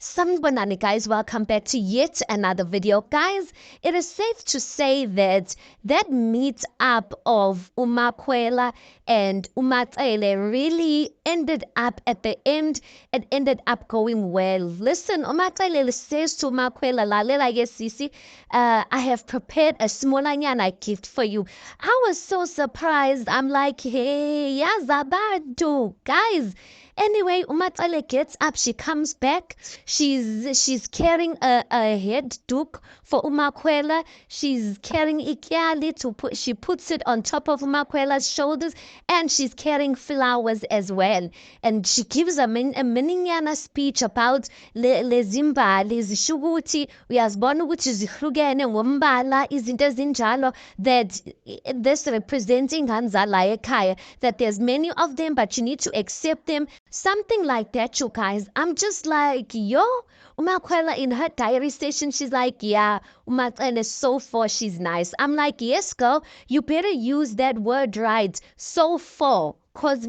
Sanibonani guys, welcome back to yet another video. Guys, it is safe to say that meet up of Umakhwela and Umatsele really ended up at the end. It ended up going well. Listen, Umatsele says to Umakhwela, lalela ke sisi, I have prepared a smallanyana gift for you. I was so surprised. I'm like, hey, yazabantu, guys. Anyway, Umatsele gets up, she comes back, she's carrying a head duke for Umakhwela, she's carrying ikyali she puts it on top of Umakhwela's shoulders, and she's carrying flowers as well. And she gives a mininyana speech about lezimbali zisho ukuthi uyazibona ukuthi zihlukene ngombala izinto ezinjalo, that this represents ingane zala ekhaya, that there's many of them but you need to accept them. Something like that, you guys. I'm just like, yo, Umakhwela in her diary session, she's like, yeah, Umatsele so far she's nice. I'm like, yes, girl, you better use that word right. So far. Because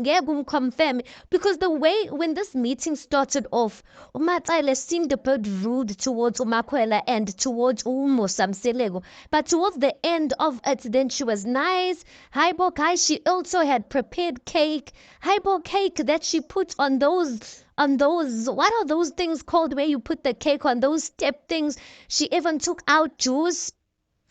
the way when this meeting started off, Umatsele seemed a bit rude towards Umakhwela and towards Umusa Mselego. But towards the end of it, then she was nice. Highball guys, she also had prepared cake. Highball cake that she put on those, what are those things called where you put the cake on those step things? She even took out juice.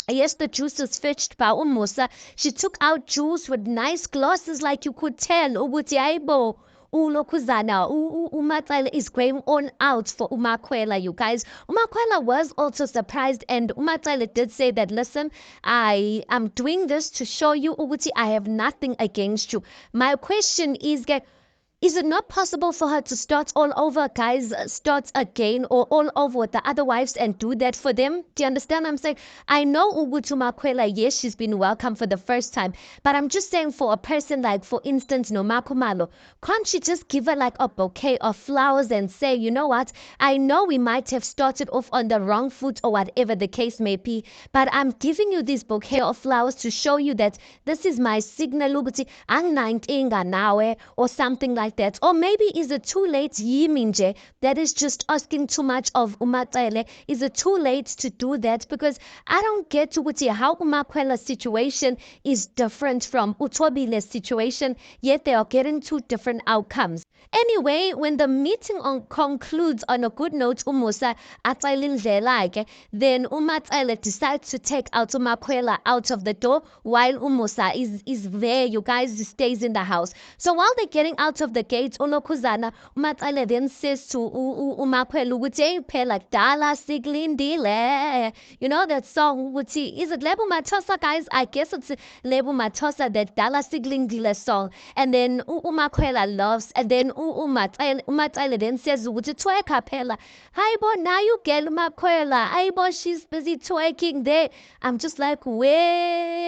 Yes, the juice is fetched by Umusa. She took out juice with nice glasses, like you could tell. Ukuthi hayibo, ulokhuzana, Umatsele is going on out for Umakhwela, you guys. Umakhwela was also surprised, and Umatsele did say that, listen, I am doing this to show you ukuthi I have nothing against you. My question is it not possible for her to start all over, guys, start again or all over with the other wives and do that for them? Do you understand what I'm saying? I know Ugutu Makhwela, yes, she's been welcome for the first time, but I'm just saying for a person like, for instance, Nomakumalo, can't she just give her like a bouquet of flowers and say, you know what, I know we might have started off on the wrong foot or whatever the case may be, but I'm giving you this bouquet of flowers to show you that this is my signal, Uguti, ang nawe, or something like that. Or maybe is it too late, Yiminje, that is just asking too much of Umatsele? Is it too late to do that? Because I don't get to how Umakhwela's situation is different from Utobile's situation, yet they are getting two different outcomes. Anyway, when the meeting concludes on a good note, Umusa atsayilindlela, then Umatsele decides to take out Umakhwela out of the door while Umusa is there, you guys, stays in the house. So while they're getting out of the gate, ulokhuzana, Umatsele then says to Umakhwela ukuthi phela kudala sikulindile. You know that song ukuthi, is it Lebo Mathosa, guys? I guess it's Lebo Mathosa, that dala sikulindile song. And then Umakhwela laughs, and then Umatsele then says ukuthi twerka phela. Hayibo, now you get Umakhwela. Hayibo, she's busy twerking there. I'm just like, we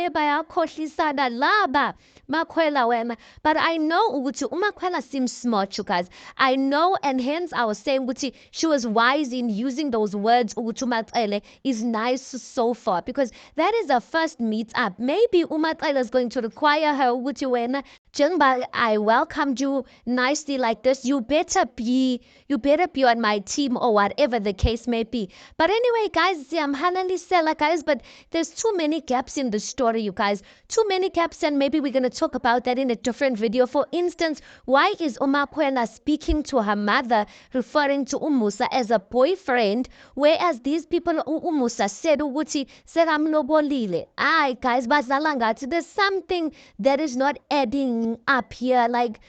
bayakhohlisana laba Makhwela wena. But I know ukuthi Umakhwela seems smart, you guys. I know, and hence I was saying ukuthi she was wise in using those words. Ukuthi Umatsele is nice so far, because that is a first meet up. Maybe Umatsele is going to require her ukuthi wena, njengoba I welcomed you nicely like this, you better be on my team or whatever the case may be. But anyway, guys, I'm Sela, guys, but there's too many gaps in the story, you guys. Too many gaps, and maybe we're gonna talk about that in a different video. For instance, why is Umakhwela speaking to her mother, referring to Umusa as a boyfriend, whereas these people, Umusa said ukuthi sekamlobolile? Aye, guys, bazala ngathi there's something that is not adding up here, like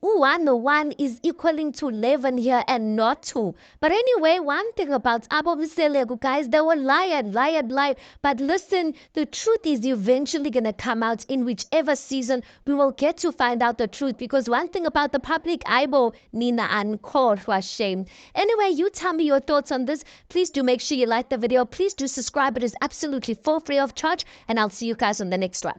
1 or 1 is equaling to 11 here and not 2. But anyway, one thing about Abo Mselego, guys, they were lied. But listen, the truth is eventually gonna come out in whichever season we will get to find out the truth. Because one thing about the public, Aibo, Nina and Kor was shamed. Anyway, you tell me your thoughts on this. Please do make sure you like the video. Please do subscribe. It is absolutely for free of charge. And I'll see you guys on the next one.